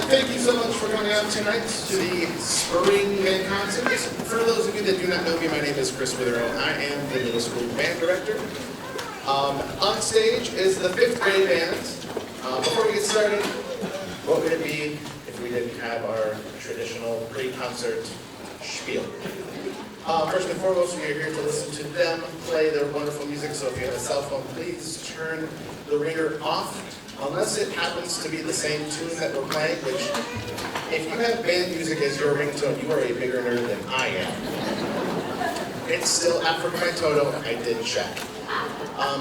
Thank you so much for coming out tonight to the Spring Band Concert. For those of you that do not know me, my name is Chris Witherell. I am the middle school band director. On stage is the 5th grade band. Before we get started, what would it be if we didn't have our traditional pre-concert spiel? First and foremost, we are here to listen to them play their wonderful music, so if you have a cell phone, please turn the ringer off, unless it happens to be the same tune that we're playing, which, if you have band music as your ringtone, you are a bigger nerd than I am. It's still Africa by Toto, I did check.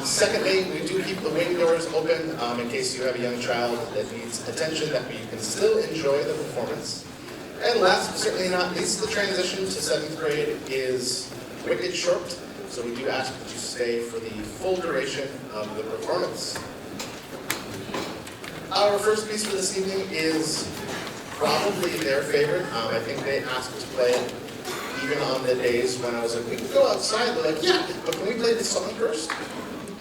Secondly, we do keep the wing doors open in case you have a young child that needs attention, that you can still enjoy the performance. And last but certainly not least, the transition to 7th grade is wicked short, so we do ask that you stay for the full duration of the performance. Our first piece for this evening is probably their favorite. I think they asked to play it even on the days when I was like, we can go outside. They're like, yeah, but can we play this song first?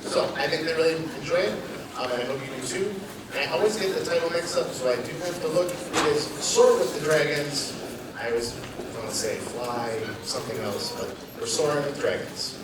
So I think they really enjoy it, and I hope you do too. And I always get the title mixed up, so I do have to look. It is Soar with the Dragons. I always want to say fly, something else, but we're soaring with dragons.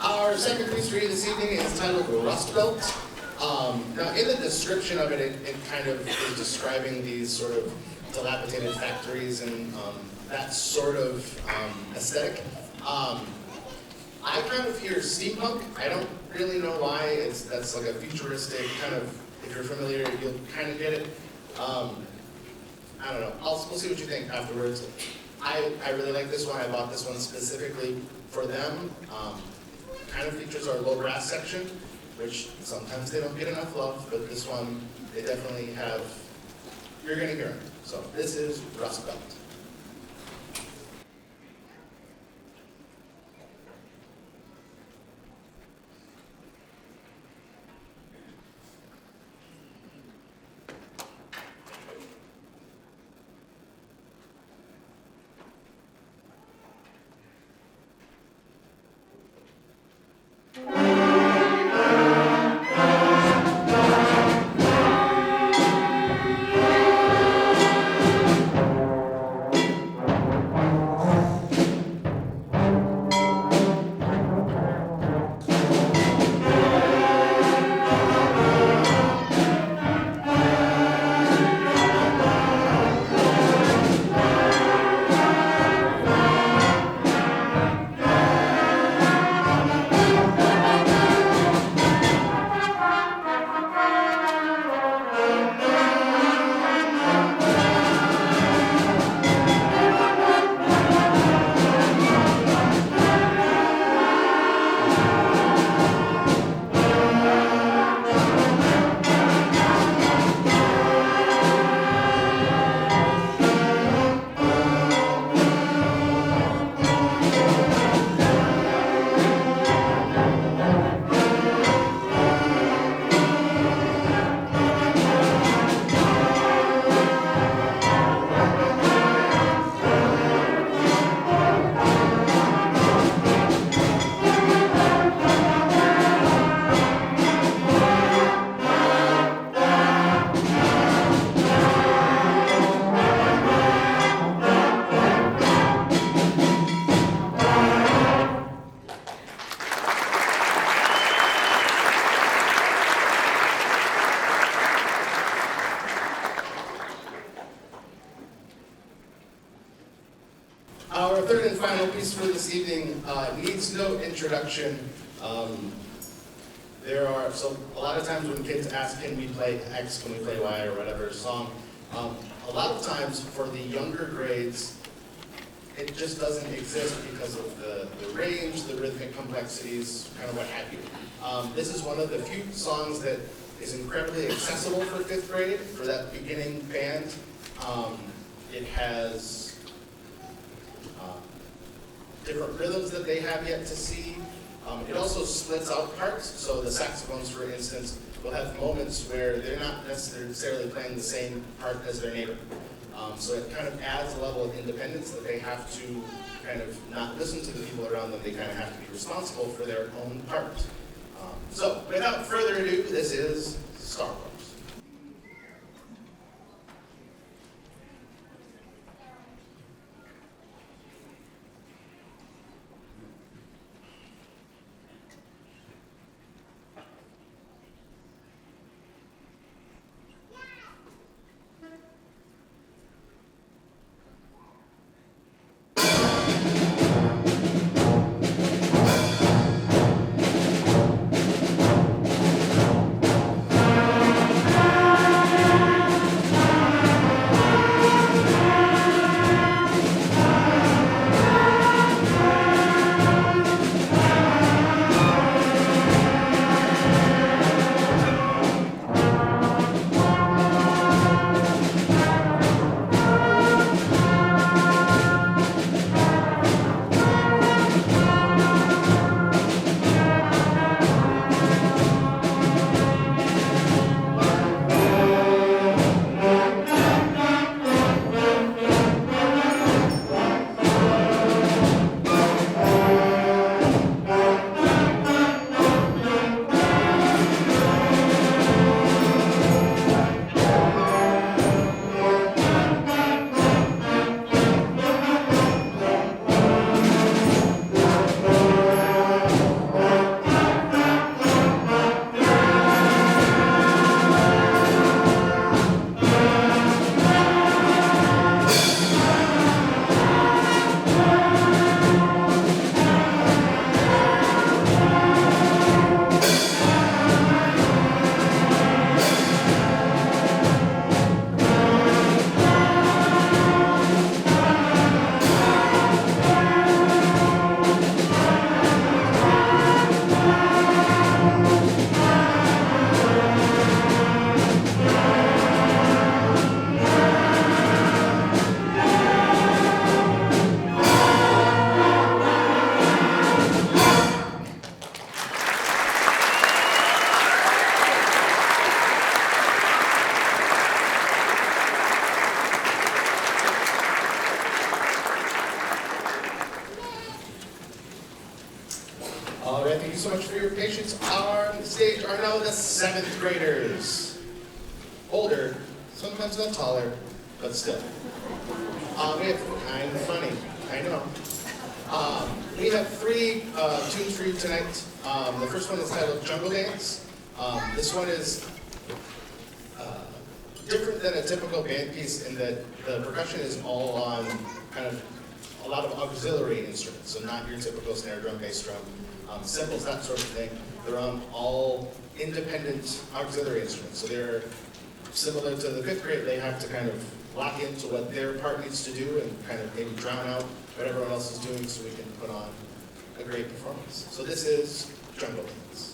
Our second piece for you this evening is titled Rust Belt. Now, in the description of it, it kind of is describing these sort of dilapidated factories and that sort of aesthetic. I kind of hear steampunk. I don't really know why. That's like a futuristic kind of, if you're familiar, you'll kind of get it. I don't know. We'll see what you think afterwards. I really like this one. I bought this one specifically for them. Kind of features our low brass section, which sometimes they don't get enough love, but this one, they definitely have, you're gonna hear them. So this is Rust Belt. introduction. So a lot of times when kids ask, can we play X, can we play Y, or whatever song, a lot of times for the younger grades, it just doesn't exist because of the range, the rhythmic complexities, kind of what have you. This is one of the few songs that is incredibly accessible for 5th grade, for that beginning band. It has different rhythms that they have yet to see. It also splits out parts, so the saxophones, for instance, will have moments where they're not necessarily playing the same part as their neighbor. So it kind of adds a level of independence that they have to kind of not listen to the people around them. They kind of have to be responsible for their own part. So without further ado, this is Star Wars. All right, thank you so much for your patience. On stage are now the 7th graders. Older, sometimes not taller, but still. We have, kind of funny, I know. We have 3 tunes for you tonight. The first one is titled Jungle Dance. This one is different than a typical band piece in that the percussion is all on kind of a lot of auxiliary instruments, so not your typical snare drum, bass drum, cymbals, that sort of thing. They're on all independent auxiliary instruments, so they're similar to the 5th grade. They have to kind of lock into what their part needs to do and kind of maybe drown out what everyone else is doing so we can put on a great performance. So this is Jungle Dance.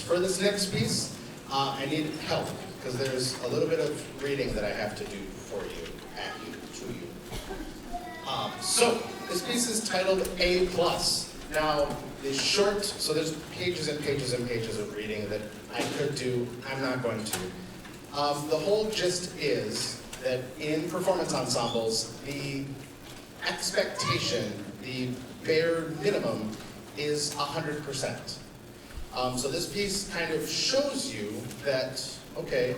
for this next piece, I need help, because there's a little bit of reading that I have to do for you, at you, to you. So, this piece is titled A+. Now, it's short, so there's pages and pages and pages of reading that I could do. I'm not going to. The whole gist is that in performance ensembles, the expectation, the bare minimum, is 100%. So this piece kind of shows you that, okay,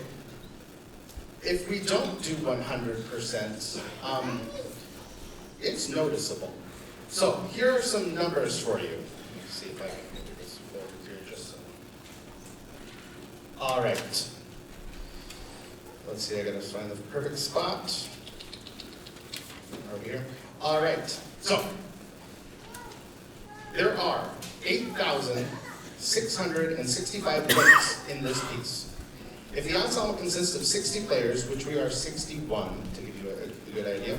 if we don't do 100%, it's noticeable. So here are some numbers for you. Let me see if I can get this forward here just so. All right. Let's see, I gotta find the perfect spot. Over here. All right, so there are 8,665 notes in this piece. If the ensemble consists of 60 players, which we are 61, to give you a good idea,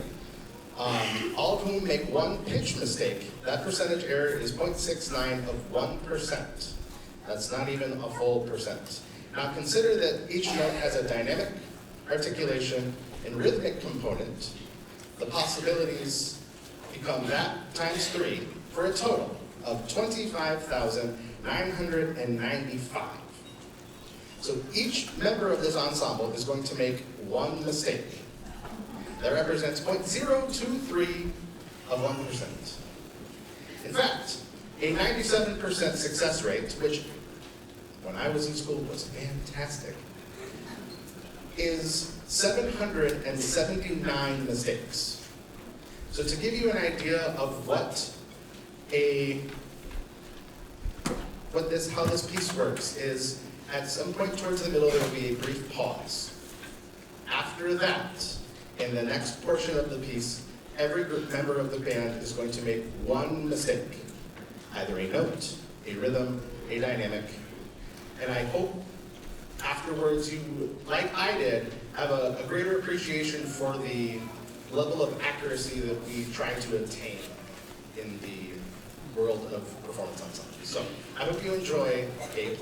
all of whom make one pitch mistake, that percentage error is 0.69 of 1%. That's not even a full percent. Now consider that each note has a dynamic, articulation, and rhythmic component. The possibilities become that times 3 for a total of 25,995. So each member of this ensemble is going to make one mistake. That represents 0.023 of 1%. In fact, a 97% success rate, which when I was in school was fantastic, is 779 mistakes. So to give you an idea of how this piece works is, at some point towards the middle there will be a brief pause. After that, in the next portion of the piece, every group member of the band is going to make one mistake, either a note, a rhythm, a dynamic, and I hope afterwards you, like I did, have a greater appreciation for the level of accuracy that we try to attain in the world of performance ensembles. So I hope you enjoy A+.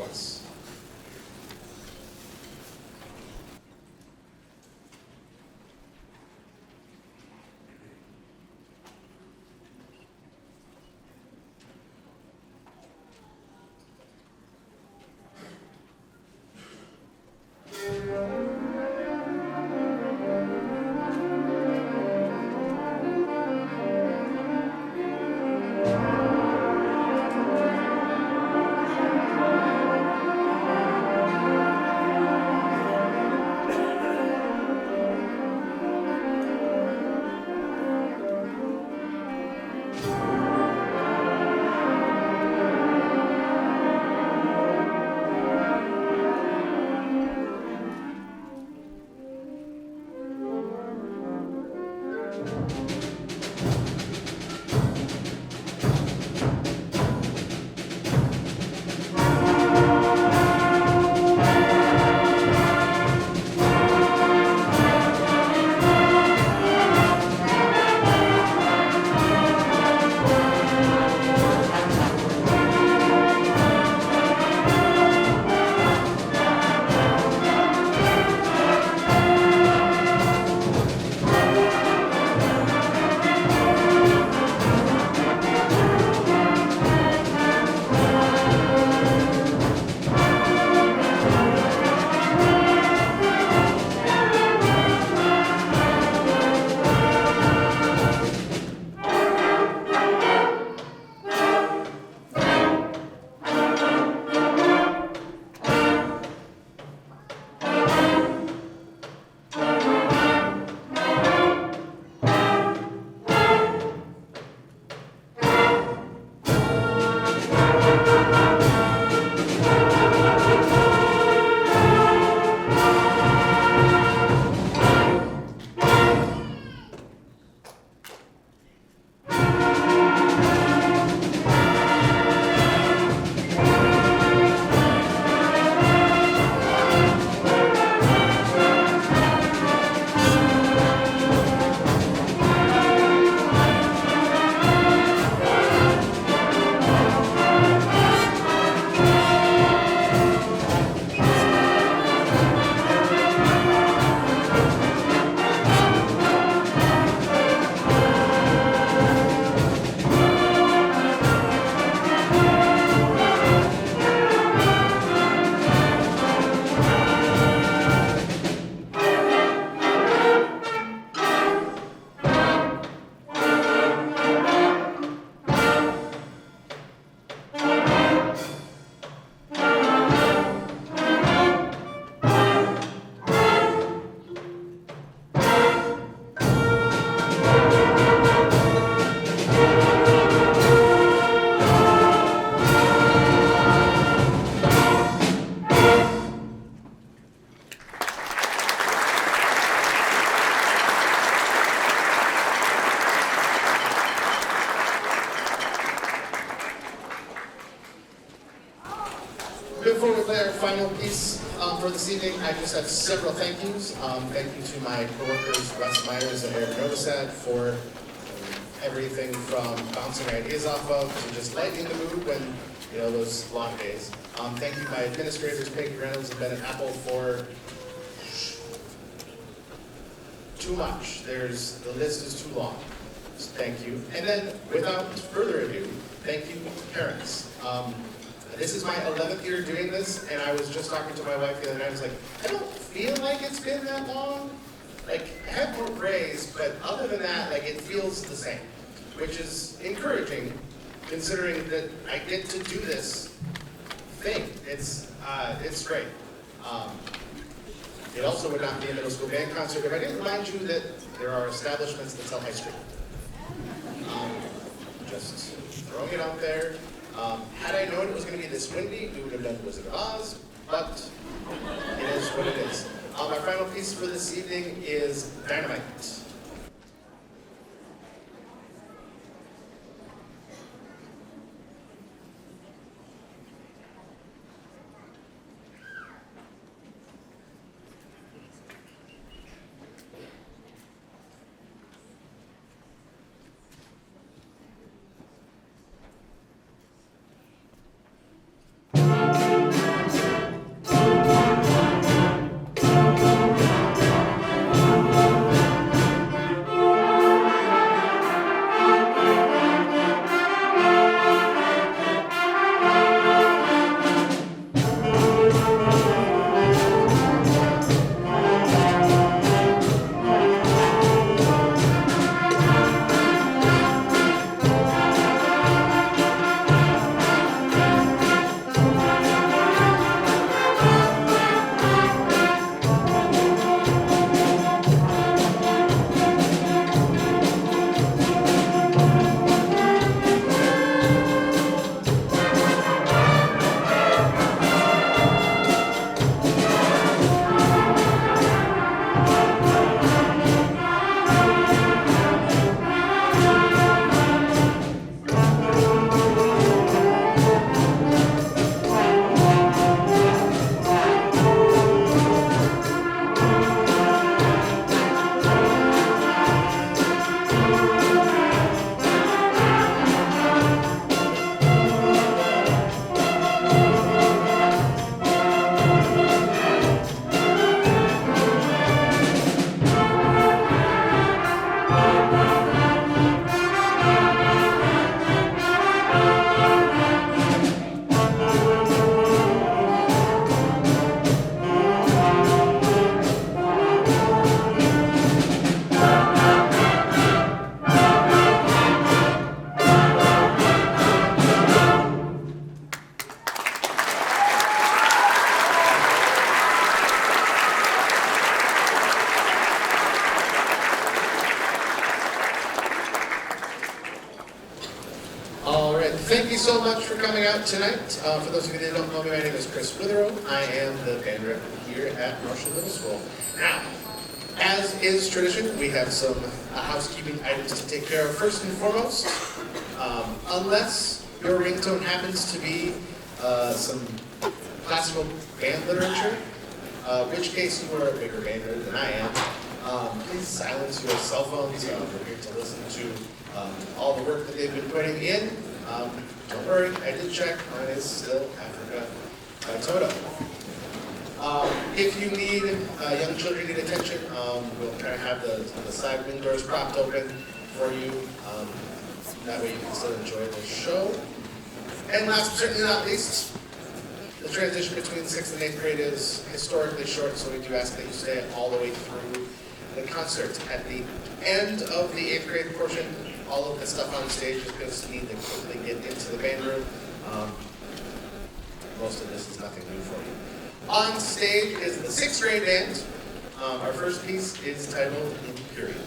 final piece for this evening, I just have several thank yous. Thank you to my coworkers, Russ Myers and Eric Novosad, for everything from bouncing ideas off of to just lightening the mood when, those long days. Thank you to my administrators, Peggy Reynolds and Bennett Apple, for too much. The list is too long. So thank you. And then, without further ado, thank you parents. This is my 11th year doing this, and I was just talking to my wife the other night. I was like, I don't feel like it's been that long. Like, I have more grays, but other than that, it feels the same, which is encouraging, considering that I get to do this thing. It's great. It also would not be a middle school band concert if I didn't remind you that there are establishments that sell ice cream. Just throwing it out there. Had I known it was going to be this windy, we would have done Wizard of Oz, but it is what it is. My final piece for this evening is Dynamite. Thank you so much for coming out tonight. For those of you that don't know me, my name is Chris Witherow. I am the band director here at Marshall Middle School. Now, as is tradition, we have some housekeeping items to take care of. First and foremost, unless your ringtone happens to be some classical band literature, which case you are a bigger band nerd than I am, please silence your cell phones. We're here to listen to all the work that they've been putting in. Don't worry, I did check. Mine is still Africa by Toto. If you need, young children need attention, we'll try to have the side wing doors propped open for you. That way you can still enjoy the show. And last but certainly not least, the transition between 6th and 8th grade is historically short, so we do ask that you stay all the way through the concert. At the end of the 8th grade portion, all of the stuff on stage is because you need to quickly get into the band room. Most of this is nothing new for you. On stage is the 6th grade band. Our first piece is titled Imperial.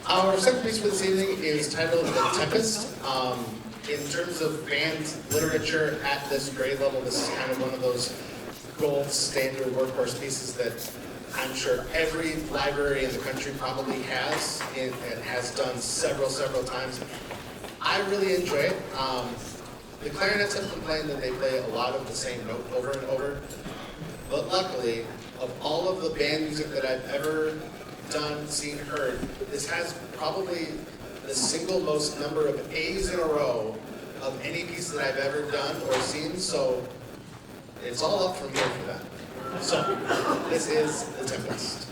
Our second piece for this evening is titled The Tempest. In terms of band literature at this grade level, this is kind of one of those gold standard workhorse pieces that I'm sure every library in the country probably has and has done several times. I really enjoy it. The clarinets have complained that they play a lot of the same note over and over, but luckily, of all of the band music that I've ever done, seen, heard, this has probably the single most number of A's in a row of any piece that I've ever done or seen, so it's all up from here for that. So, this is The Tempest.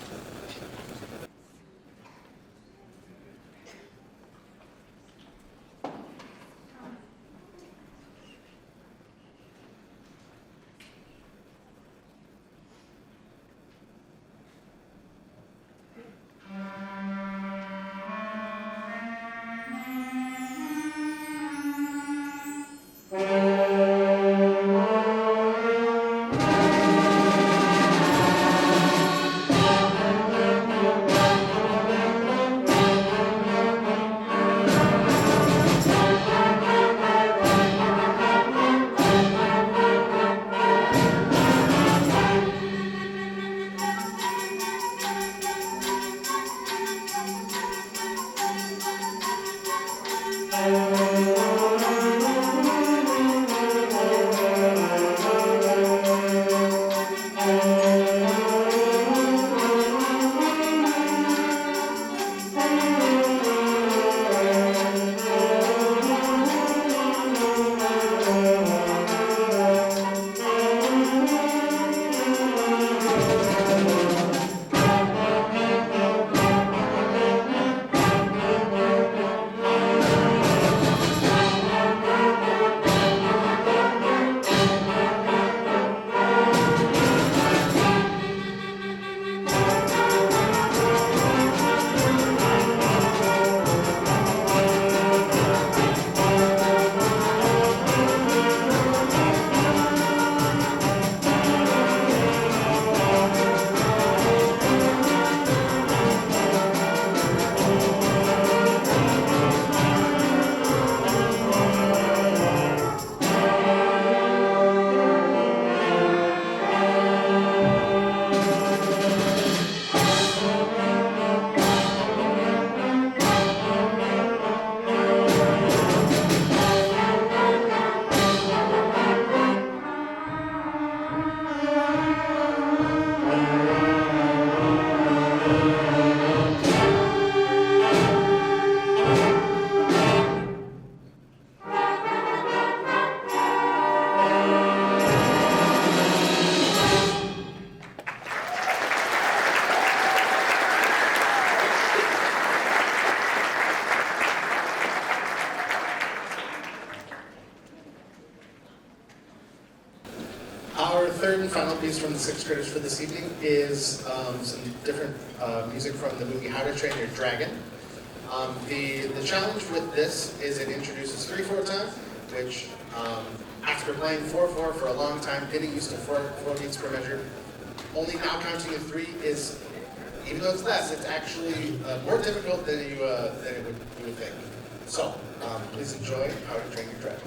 Our third and final piece from the sixth graders for this evening is some different music from the movie How to Train Your Dragon. The challenge with this is it introduces 3/4 time, which after playing 4/4 for a long time, getting used to four beats per measure, only now counting to 3 is, even though it's less, it's actually more difficult than you would think. So please enjoy How to Train Your Dragon.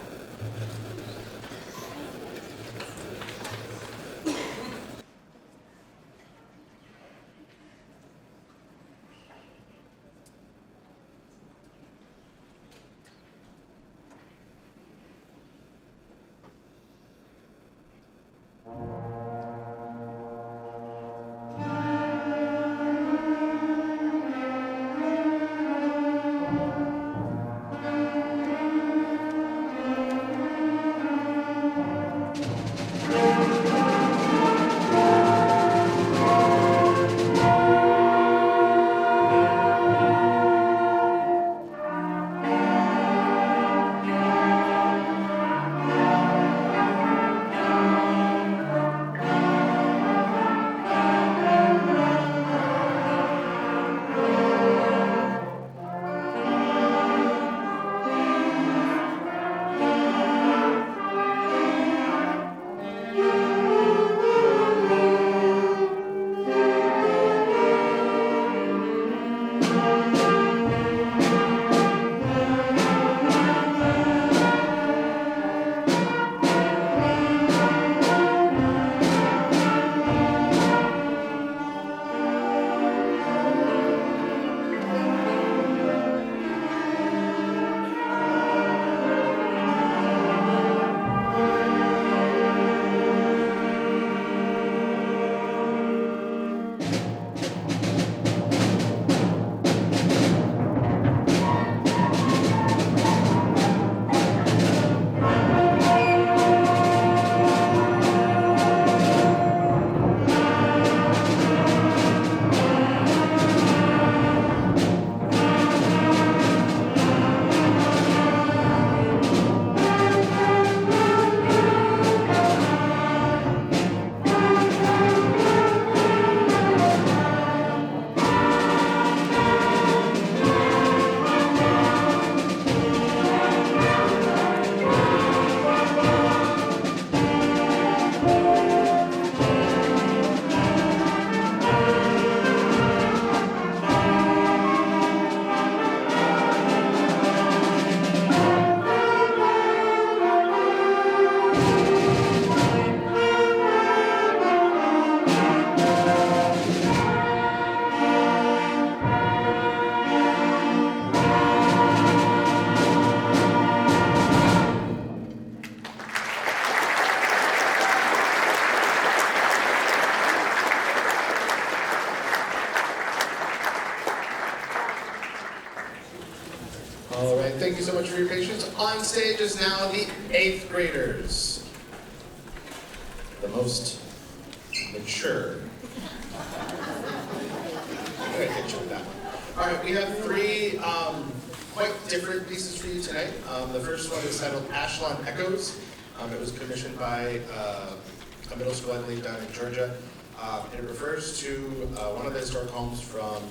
for your patience. On stage is now the 8th graders. The most mature. I'm gonna hit you with that one. All right, we have 3 quite different pieces for you tonight. The first one is titled Ashland Echoes. It was commissioned by a middle school, I believe, down in Georgia. And it refers to one of the historic homes from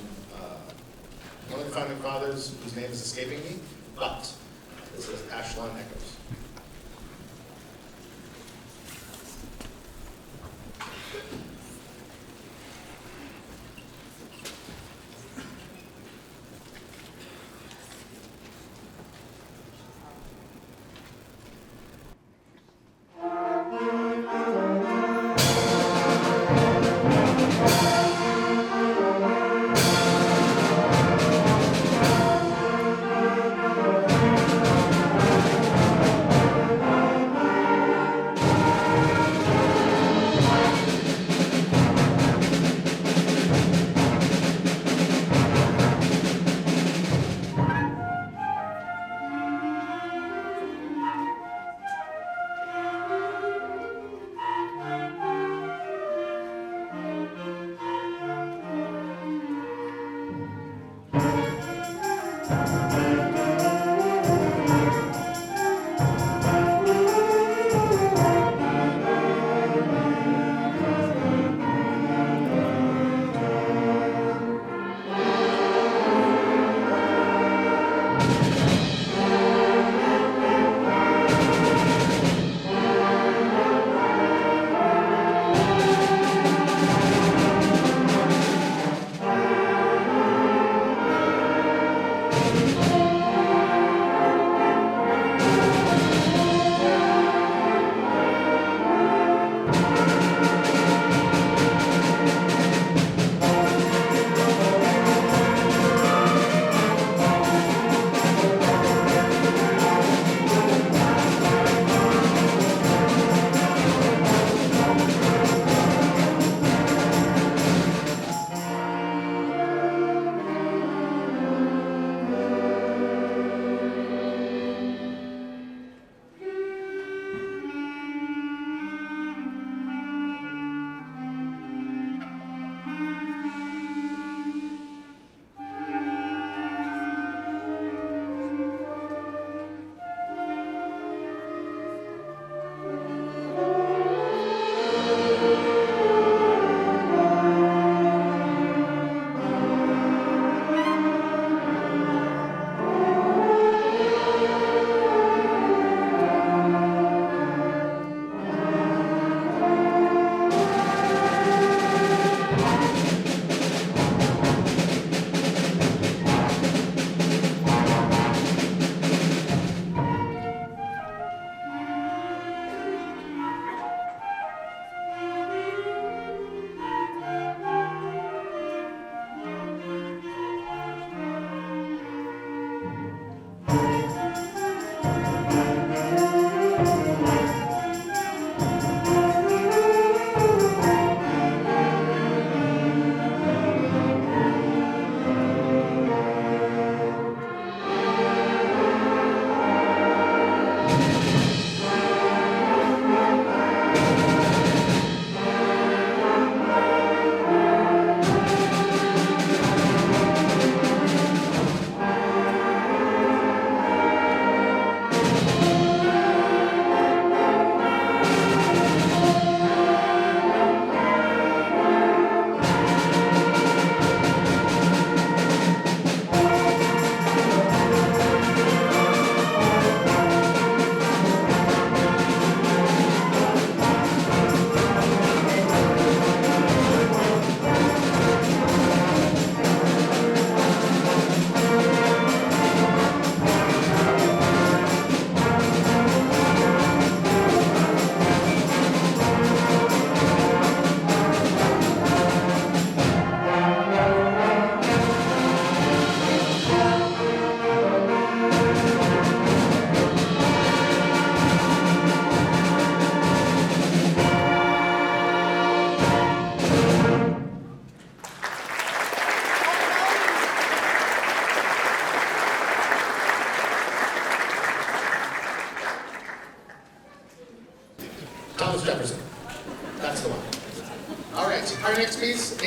one of the founding fathers, whose name is escaping me, but this is Ashland Echoes.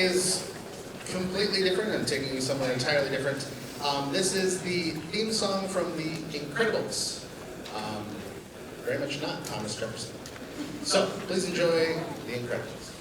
is completely different. I'm taking you somewhere entirely different. This is the theme song from The Incredibles. Very much not Thomas Jefferson. So, please enjoy The Incredibles.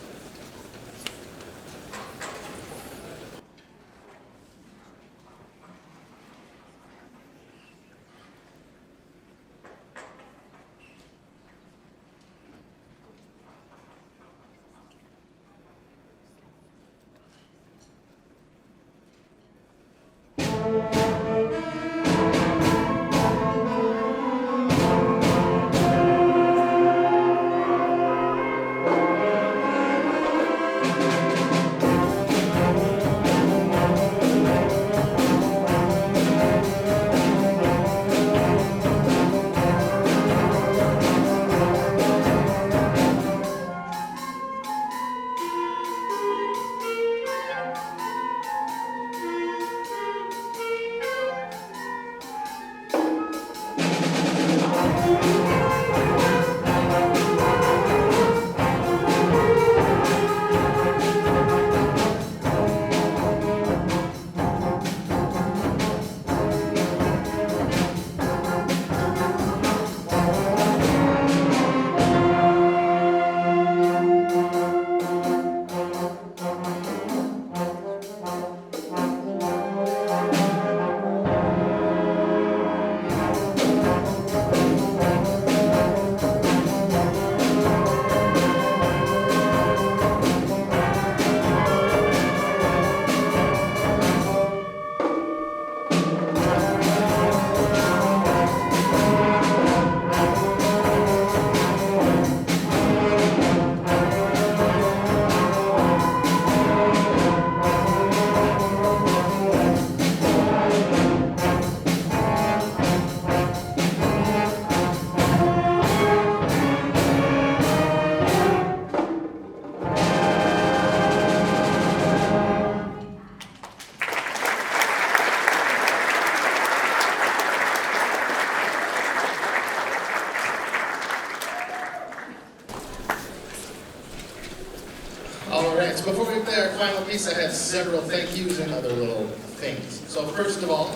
All right, so before we play our final piece, I have several thank yous and other little things. So first of all,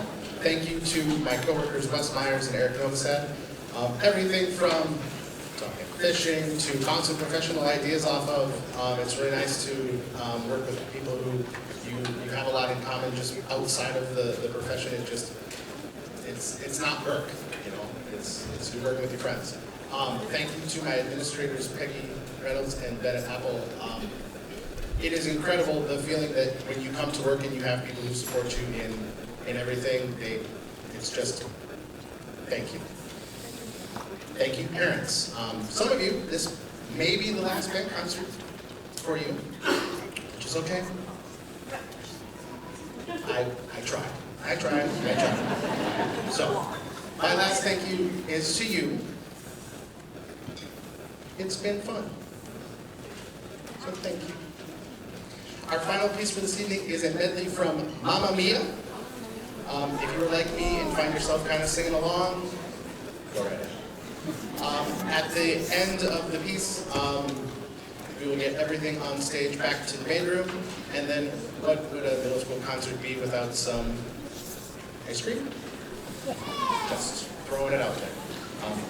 thank you to my coworkers Wes Myers and Eric Novosad. Everything from talking fishing to bouncing professional ideas off of. It's really nice to work with people who you have a lot in common just outside of the profession. It's not work, you know. It's you're working with your friends. Thank you to my administrators, Peggy Reynolds and Bennett Apple. It is incredible the feeling that when you come to work and you have people who support you in everything, it's just, thank you. Thank you, parents. Some of you, this may be the last band concert for you, which is okay. I tried. So, my last thank you is to you. It's been fun. So thank you. Our final piece for this evening is a medley from Mamma Mia. If you were like me and find yourself kind of singing along, go right ahead. At the end of the piece, we will get everything on stage back to the main room, and then what would a middle school concert be without some ice cream? Just throwing it out there.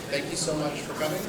Thank you so much for coming.